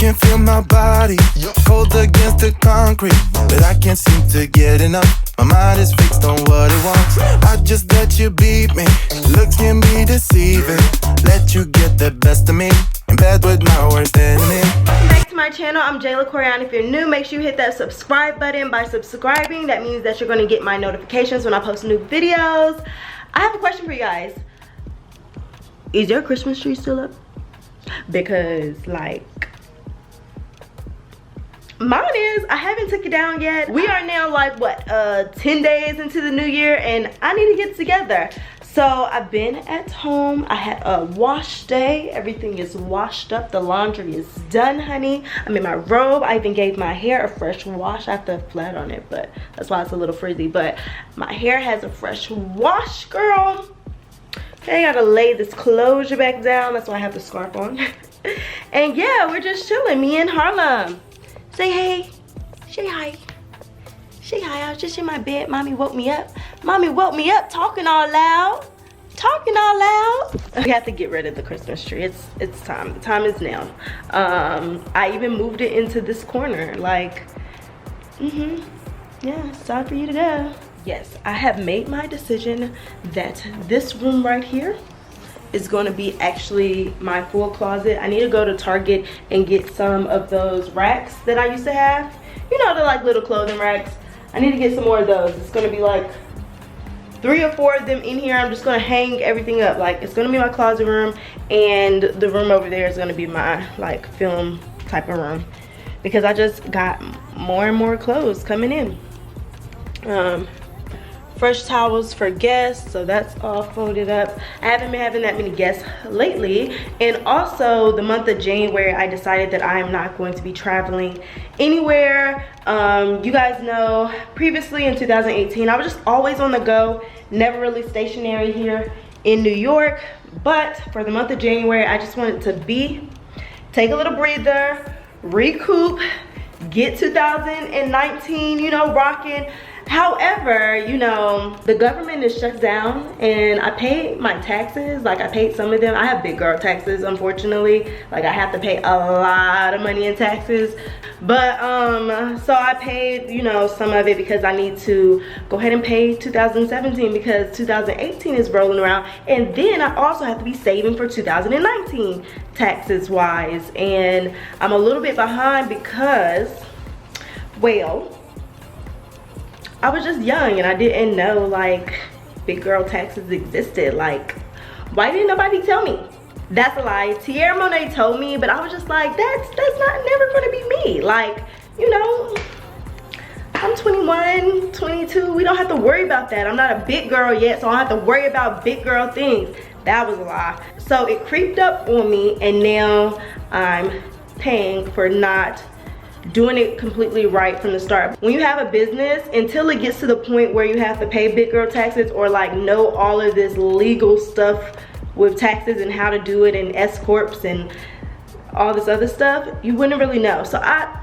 can feel my body cold against the concrete, but I can't seem to get enough. My mind is fixed on what it wants. I just let you beat me. Looks can be deceiving. Let you get the best of me in bed with my worst enemy. Welcome back to my channel. I'm Jayla Koriyan. If you're new, make sure you hit that subscribe button. By subscribing, that means that you're going to get my notifications when I post new videos. I have a question for you guys. Is your Christmas tree still up? Because like mine is. I haven't took it down yet. We are now like what 10 days into the new year and I need to get together. So I've been at home. I had a wash day. Everything is washed up. The laundry is done, honey. I'm in my robe. I even gave my hair a fresh wash. I have to flat on it, but that's why it's a little frizzy. But my hair has a fresh wash, girl. Okay, I gotta lay this closure back down. That's why I have the scarf on. And yeah, we're just chilling, me and Harlem. Say hey, say hi. Say hi, I was just in my bed. Mommy woke me up. Mommy woke me up talking all loud. Talking all loud. We have to get rid of the Christmas tree. It's time. The time is now. I even moved it into this corner. Like, yeah, it's time for you to go. Yes, I have made my decision that this room right here is going to be actually my full closet. I need to go to Target and get some of those racks that I used to have. You know, the like little clothing racks. I need to get some more of those. It's going to be like 3 or 4 of them in here. I'm just going to hang everything up. Like, it's going to be my closet room, and the room over there is going to be my like film type of room, because I just got more and more clothes coming in. Fresh towels for guests, so that's all folded up. I haven't been having that many guests lately. And also the month of January, I decided that I am not going to be traveling anywhere. You guys know previously in 2018 I was just always on the go, never really stationary here in New York. But for the month of January, I just wanted to take a little breather, recoup, get 2019, you know, rocking. However, you know, the government is shut down and I paid my taxes. Like, I paid some of them. I have big girl taxes, unfortunately. Like, I have to pay a lot of money in taxes. But so I paid, you know, some of it because I need to go ahead and pay 2017 because 2018 is rolling around. And then I also have to be saving for 2019 taxes wise. And I'm a little bit behind because, well, I was just young and I didn't know like big girl taxes existed. Like, why didn't nobody tell me? That's a lie. Tierra Monet told me, but I was just like, that's not never gonna be me. Like, you know, I'm 21, 22. We don't have to worry about that. I'm not a big girl yet, so I don't have to worry about big girl things. That was a lie. So it creeped up on me, and now I'm paying for not doing it completely right from the start. When you have a business, until it gets to the point where you have to pay big girl taxes or like know all of this legal stuff with taxes and how to do it and S corps and all this other stuff, you wouldn't really know. So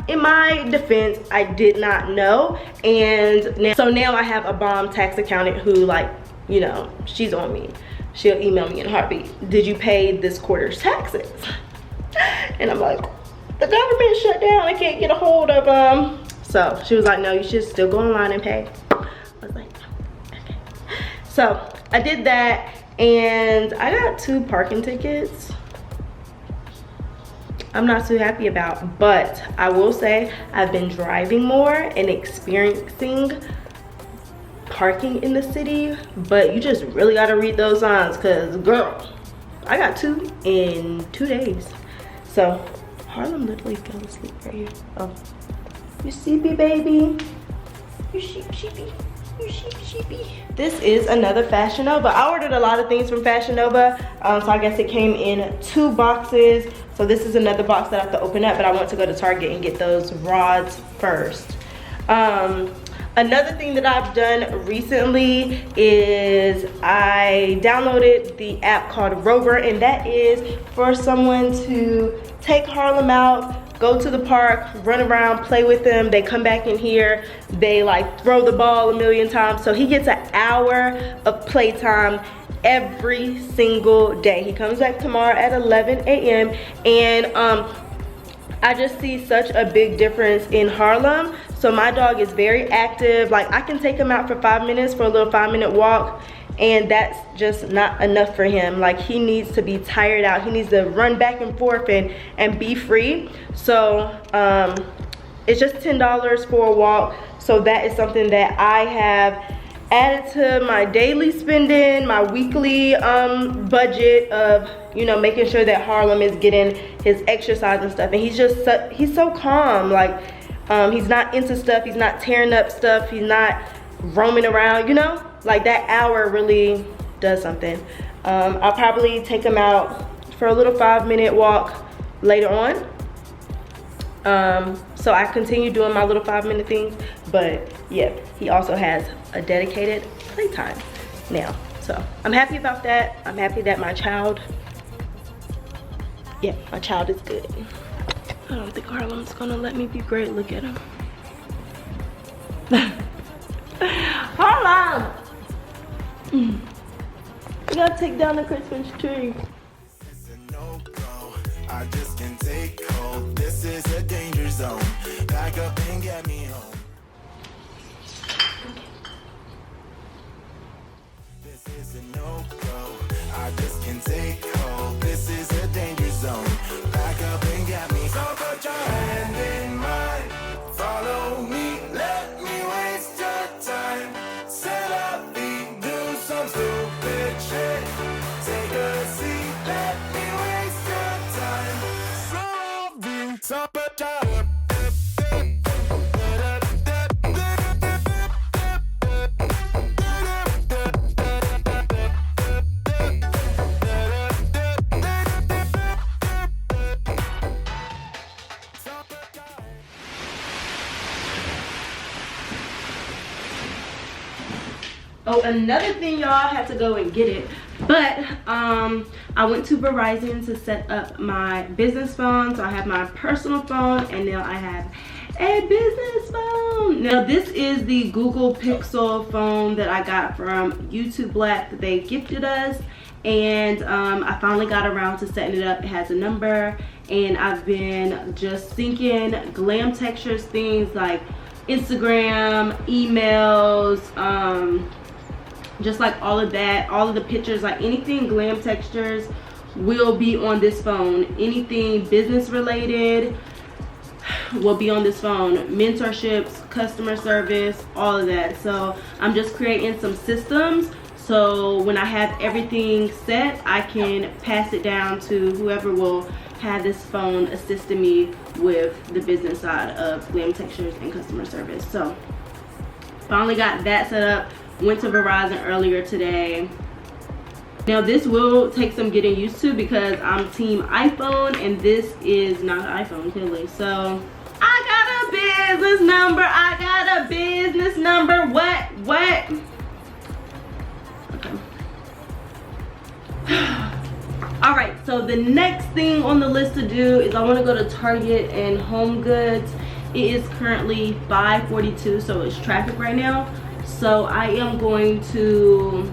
in my defense, I did not know. And now I have a bomb tax accountant who, like, you know, she's on me. She'll email me in a heartbeat. Did you pay this quarter's taxes? And I'm like, the government shut down. I can't get a hold of them. So she was like, no, you should still go online and pay. I was like, okay. So I did that, and I got 2 parking tickets. I'm not too happy about, but I will say I've been driving more and experiencing parking in the city, but you just really gotta read those signs, because girl, I got 2 in 2 days. So Harlem literally fell asleep right here. Oh, you sleepy, baby? You sheepy? You sheepy? This is another Fashion Nova. I ordered a lot of things from Fashion Nova, so I guess it came in 2 boxes. So this is another box that I have to open up, but I want to go to Target and get those rods first. Another thing that I've done recently is I downloaded the app called Rover, and that is for someone to take Harlem out, go to the park, run around, play with them. They come back in here, they like throw the ball a million times. So he gets an hour of playtime every single day. He comes back tomorrow at 11 a.m. and I just see such a big difference in Harlem. So my dog is very active. Like, I can take him out for 5 minutes for a little 5-minute walk, and that's just not enough for him. Like, he needs to be tired out. He needs to run back and forth and be free. So it's just $10 for a walk. So that is something that I have added to my daily spending, my weekly budget of, you know, making sure that Harlem is getting his exercise and stuff. And he's just he's so calm. Like, he's not into stuff, he's not tearing up stuff, he's not roaming around, you know. Like, that hour really does something. I'll probably take him out for a little 5-minute walk later on. So I continue doing my little 5-minute things, but yeah, he also has a dedicated playtime now. So I'm happy about that. I'm happy that my child is good. I don't think Harlem's gonna let me be great. Look at him. Harlem! You gotta take down the Christmas tree. I just can't take hold. This is a danger zone. Back up and get me home. This is a no-go. I just can't take hold. This is a danger zone. Back up and get me. So put your hand in mine. Follow me. Let me waste your time. Set up feet. Do some stupid shit. Take a seat. Let me waste your time. So put your Oh, another thing, y'all, I had to go and get it, but I went to Verizon to set up my business phone. So I have my personal phone, and now I have a business phone. Now this is the Google Pixel phone that I got from UP Black that they gifted us, and I finally got around to setting it up. It has a number, and I've been just syncing glam textures, things like Instagram, emails, just like all of that, all of the pictures, like anything glam textures will be on this phone. Anything business related will be on this phone. Mentorships, customer service, all of that. So I'm just creating some systems, so when I have everything set, I can pass it down to whoever will have this phone assisting me with the business side of glam textures and customer service. So finally got that set up. Went to Verizon earlier today. Now this will take some getting used to because I'm team iPhone and this is not an iPhone, clearly. So I got a business number. I got a business number. What? Okay. All right, so the next thing on the list to do is I want to go to Target and Home Goods. It is currently 5:42, so it's traffic right now. So I am going to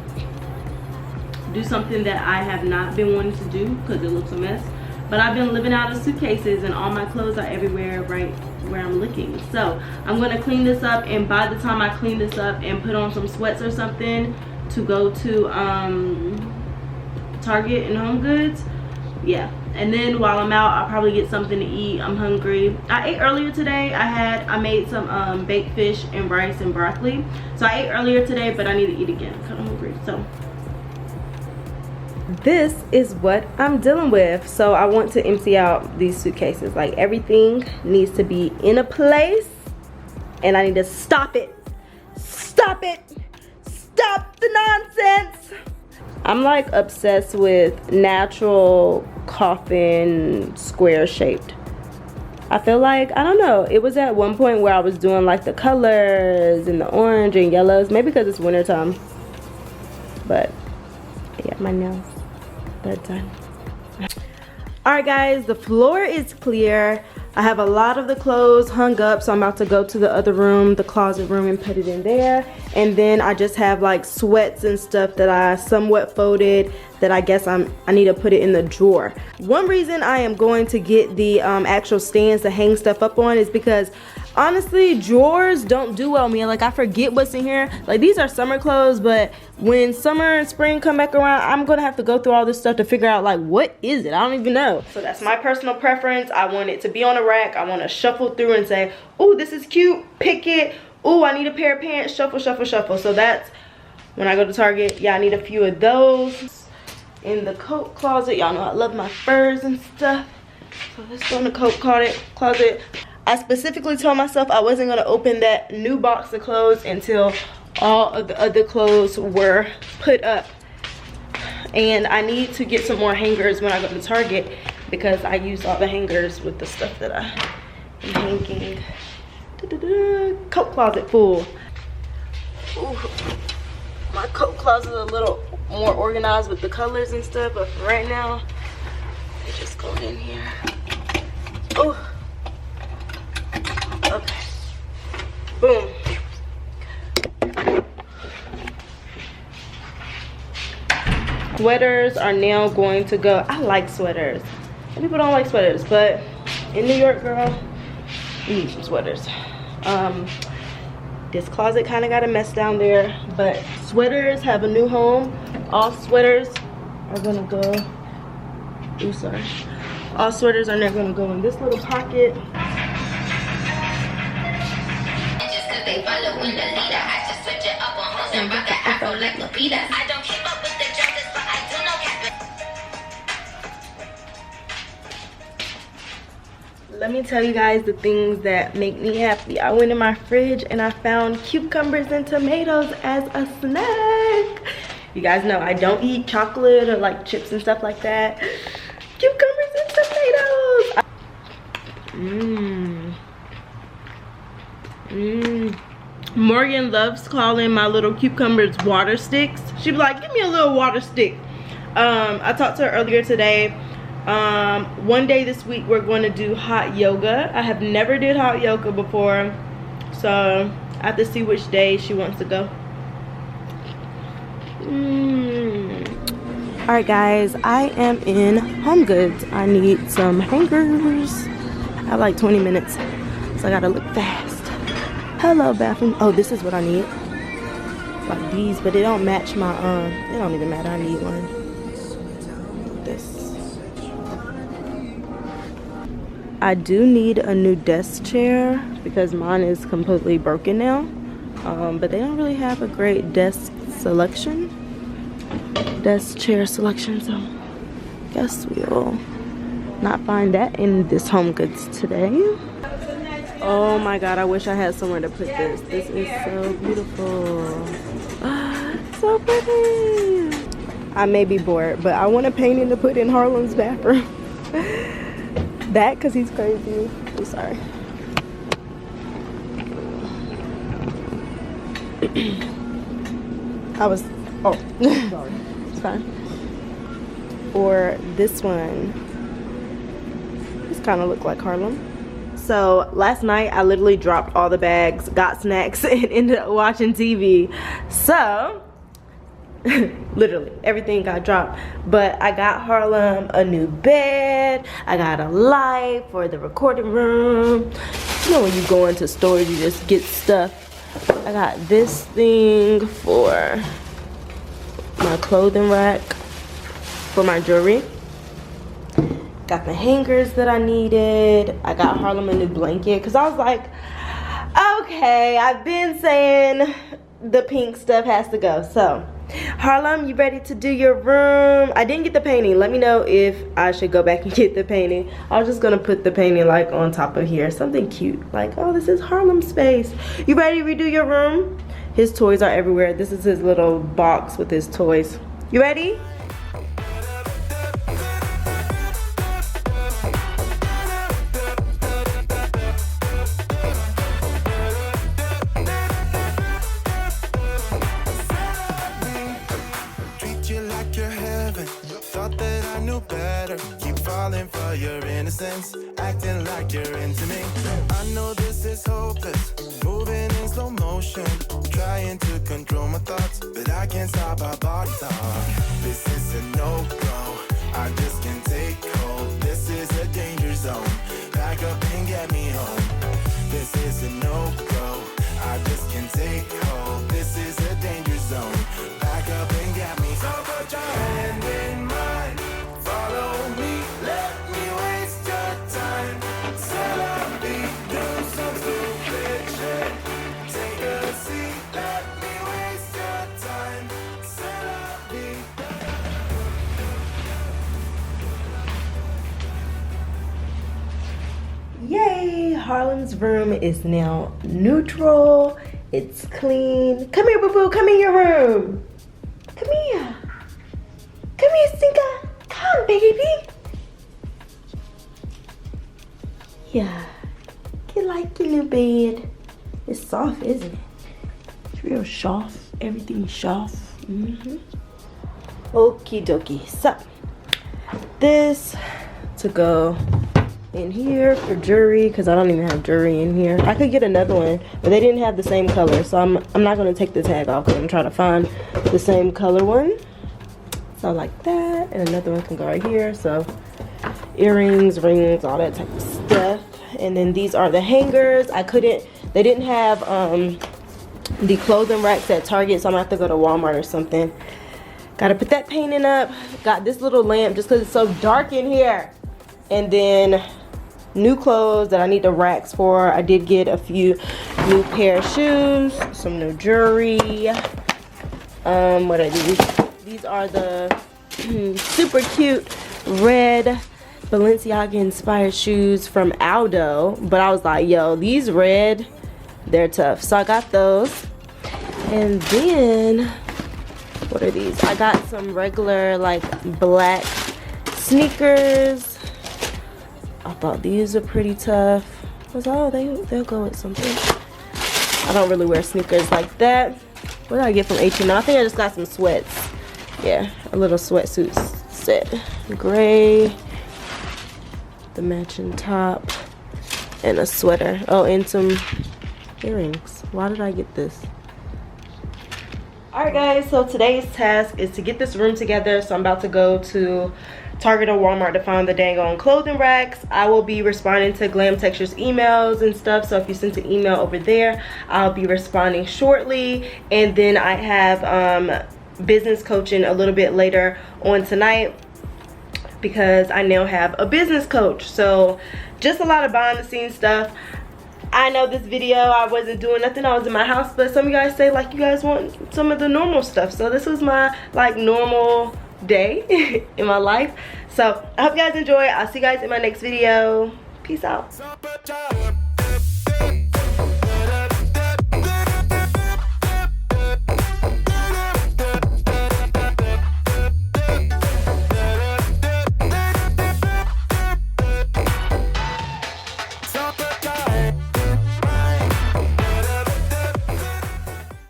do something that I have not been wanting to do because it looks a mess. But I've been living out of suitcases and all my clothes are everywhere right where I'm looking. So I'm going to clean this up, and by the time I clean this up and put on some sweats or something to go to Target and Home Goods, yeah. And then while I'm out, I'll probably get something to eat. I'm hungry. I ate earlier today. I made some baked fish and rice and broccoli. So I ate earlier today, but I need to eat again. I'm kind of hungry. So this is what I'm dealing with. So I want to empty out these suitcases. Like, everything needs to be in a place, and I need to stop it. Stop it. Stop the nonsense. I'm like obsessed with natural coffin square shaped. I feel like, I don't know, it was at one point where I was doing like the colors and the orange and yellows, maybe because it's winter time. But yeah, my nails, they're done. Alright guys, the floor is clear. I have a lot of the clothes hung up, so I'm about to go to the other room, the closet room, and put it in there. And then I just have like sweats and stuff that I somewhat folded that I guess I need to put it in the drawer. One reason I am going to get the actual stands to hang stuff up on is because honestly, drawers don't do well with me. Like, I forget what's in here. Like, these are summer clothes, but when summer and spring come back around, I'm gonna have to go through all this stuff to figure out, like, what is it? I don't even know. So that's my personal preference. I want it to be on a rack. I want to shuffle through and say, oh, this is cute, pick it. Oh, I need a pair of pants, shuffle, shuffle, shuffle. So that's when I go to Target. Yeah, I need a few of those. In the coat closet, y'all know I love my furs and stuff. So let's go in the coat closet. I specifically told myself I wasn't going to open that new box of clothes until all of the other clothes were put up. And I need to get some more hangers when I go to Target because I use all the hangers with the stuff that I am hanging. Coat closet full. Ooh. My coat closet is a little more organized with the colors and stuff, but for right now, they're just going in here. Oh. Okay. Boom. Sweaters are now going to go. I like sweaters. Some people don't like sweaters, but in New York, girl, you need some sweaters. This closet kind of got a mess down there, but sweaters have a new home. All sweaters are gonna go. Ooh, sorry. All sweaters are now gonna go in this little pocket. They following the leader. I just switch it up on hoes and rock an afro like Lupita. I don't keep up with the Jonas, but I do know Captain. Let me tell you guys the things that make me happy. I went in my fridge and I found cucumbers and tomatoes as a snack. You guys know I don't eat chocolate or like chips and stuff like that. Cucumbers and tomatoes. Morgan loves calling my little cucumbers water sticks. She'd be like, give me a little water stick. I talked to her earlier today. One day this week we're going to do hot yoga. I have never did hot yoga before, so I have to see which day she wants to go. Alright guys, I am in Home Goods. I need some hangers. I have like 20 minutes, so I gotta look fast. Hello bathroom. Oh, this is what I need. Like these, but they don't match my they don't even matter. I need one. This. I do need a new desk chair because mine is completely broken now. But they don't really have a great desk chair selection, so guess we'll not find that in this Home Goods today. Oh my god, I wish I had somewhere to put this. This is so beautiful. So pretty. I may be bored, but I want a painting to put in Harlem's bathroom. That because he's crazy. I'm sorry. Sorry. It's fine. Or this one. This kind of look like Harlem. So last night I literally dropped all the bags, got snacks, and ended up watching TV. So literally everything got dropped. But I got Harlem a new bed. I got a light for the recording room. You know when you go into stores you just get stuff. I got this thing for my clothing rack for my jewelry. Got the hangers that I needed. I got Harlem a new blanket because I was like, okay, I've been saying the pink stuff has to go. So Harlem, you ready to do your room? I didn't get the painting. Let me know if I should go back and get the painting. I was just gonna put the painting like on top of here, something cute, like, oh, this is Harlem space. You ready to redo your room? His toys are everywhere. This is his little box with his toys. You ready? Treat you like you're heaven. Thought that I knew better. Keep falling for acting like you're into me. I know this is hopeless, moving in slow motion, trying to control my thoughts, but I can't stop our body talk. This is a no-go, I just can't take hold. This is a danger zone, back up and get me home. This is a no-go, I just can't take hold. This is a danger zone, back up and get me. So put your hand in mine, follow me, let me waste your time. Set up beat, do some stupid shit. Take a seat, let me waste your time. Set up beat. Yay! Harlem's room is now neutral. It's clean. Come here, boo boo. Come in your room. Come here. Come here, Stinker. Come, baby. Yeah. You like your little bed. It's soft, isn't it? It's real soft. Everything's soft. Okie dokie. So, this to go in here for jewelry, because I don't even have jewelry in here. I could get another one, but they didn't have the same color, so I'm not going to take the tag off because I'm trying to find the same color one. So like that, and another one can go right here. So earrings, rings, all that type of stuff. And then these are the hangers. They didn't have the clothing racks at Target, so I'm gonna have to go to Walmart or something. Gotta put that painting up. Got this little lamp just because it's so dark in here. And then new clothes that I need the racks for. I did get a few new pair of shoes, some new jewelry. What are these? These are the super cute red Balenciaga inspired shoes from Aldo. But I was like, yo, these red, they're tough. So I got those. And then, what are these? I got some regular like black sneakers. I thought these are pretty tough. I was like, oh, they'll go with something. I don't really wear sneakers like that. What did I get from H&M? I think I just got some sweats. Yeah, a little sweatsuit set. Gray. The matching top. And a sweater. Oh, and some earrings. Why did I get this? Alright guys, so today's task is to get this room together. So I'm about to go to Target or Walmart to find the dang on clothing racks. I will be responding to Glam Texture's emails and stuff, so if you sent an email over there, I'll be responding shortly. And then I have business coaching a little bit later on tonight because I now have a business coach. So just a lot of behind the scenes stuff. I know this video I wasn't doing nothing, I was in my house, but some of you guys say like you guys want some of the normal stuff. So this was my like normal day in my life. So I hope you guys enjoy. I'll see you guys in my next video. Peace out.